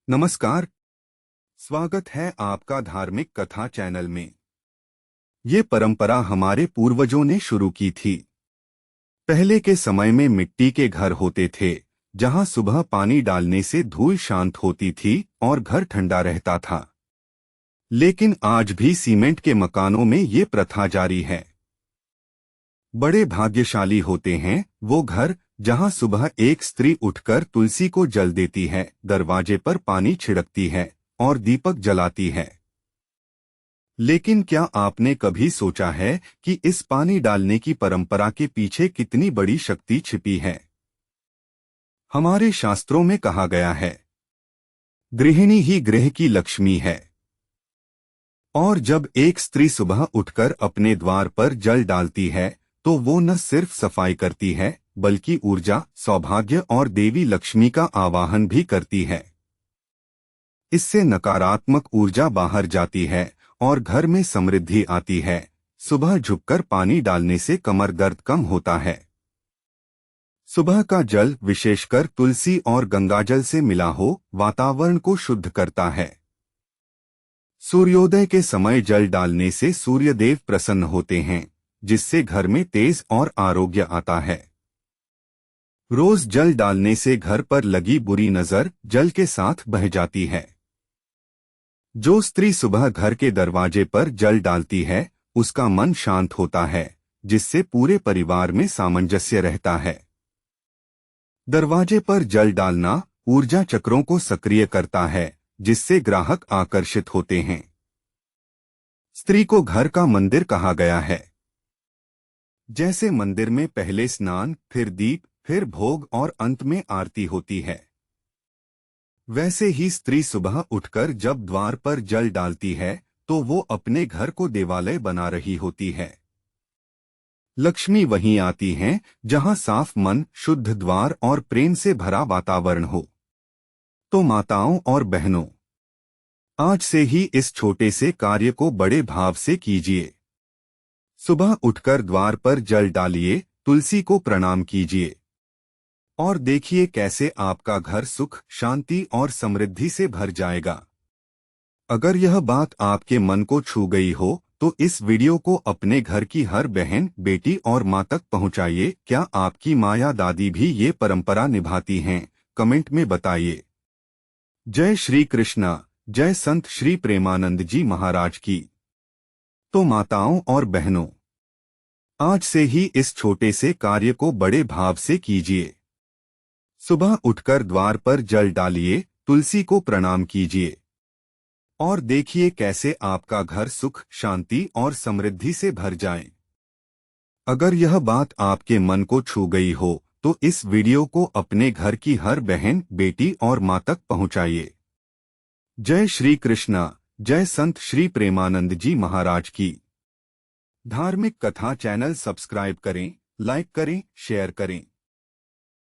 नमस्कार। स्वागत है आपका धार्मिक कथा चैनल में। ये परंपरा हमारे पूर्वजों ने शुरू की थी। पहले के समय में मिट्टी के घर होते थे, जहां सुबह पानी डालने से धूल शांत होती थी और घर ठंडा रहता था। लेकिन आज भी सीमेंट के मकानों में ये प्रथा जारी है। बड़े भाग्यशाली होते हैं वो घर जहां सुबह एक स्त्री उठकर तुलसी को जल देती है, दरवाजे पर पानी छिड़कती है और दीपक जलाती है। लेकिन क्या आपने कभी सोचा है कि इस पानी डालने की परंपरा के पीछे कितनी बड़ी शक्ति छिपी है? हमारे शास्त्रों में कहा गया है, गृहिणी ही गृह की लक्ष्मी है। और जब एक स्त्री सुबह उठकर अपने द्वार पर जल डालती है तो वो न सिर्फ सफाई करती है बल्कि ऊर्जा, सौभाग्य और देवी लक्ष्मी का आवाहन भी करती है। इससे नकारात्मक ऊर्जा बाहर जाती है और घर में समृद्धि आती है। सुबह झुककर पानी डालने से कमर दर्द कम होता है। सुबह का जल, विशेषकर तुलसी और गंगाजल से मिला हो, वातावरण को शुद्ध करता है। सूर्योदय के समय जल डालने से सूर्यदेव प्रसन्न होते हैं, जिससे घर में तेज और आरोग्य आता है। रोज जल डालने से घर पर लगी बुरी नजर जल के साथ बह जाती है। जो स्त्री सुबह घर के दरवाजे पर जल डालती है उसका मन शांत होता है, जिससे पूरे परिवार में सामंजस्य रहता है। दरवाजे पर जल डालना ऊर्जा चक्रों को सक्रिय करता है, जिससे ग्राहक आकर्षित होते हैं। स्त्री को घर का मंदिर कहा गया है। जैसे मंदिर में पहले स्नान, फिर दीप, फिर भोग और अंत में आरती होती है, वैसे ही स्त्री सुबह उठकर जब द्वार पर जल डालती है तो वो अपने घर को देवालय बना रही होती है। लक्ष्मी वहीं आती हैं जहां साफ मन, शुद्ध द्वार और प्रेम से भरा वातावरण हो। तो माताओं और बहनों, आज से ही इस छोटे से कार्य को बड़े भाव से कीजिए। सुबह उठकर द्वार पर जल डालिए, तुलसी को प्रणाम कीजिए और देखिए कैसे आपका घर सुख, शांति और समृद्धि से भर जाएगा। अगर यह बात आपके मन को छू गई हो तो इस वीडियो को अपने घर की हर बहन, बेटी और माँ तक पहुँचाइए। क्या आपकी माँ या दादी भी ये परंपरा निभाती हैं? कमेंट में बताइए। जय श्री कृष्णा। जय संत श्री प्रेमानंद जी महाराज की। तो माताओं और बहनों, आज से ही इस छोटे से कार्य को बड़े भाव से कीजिए। सुबह उठकर द्वार पर जल डालिए, तुलसी को प्रणाम कीजिए और देखिए कैसे आपका घर सुख, शांति और समृद्धि से भर जाए। अगर यह बात आपके मन को छू गई हो तो इस वीडियो को अपने घर की हर बहन, बेटी और माँ तक पहुँचाइए। जय श्री कृष्णा। जय संत श्री प्रेमानंद जी महाराज की। धार्मिक कथा चैनल सब्सक्राइब करें, लाइक करें, शेयर करें।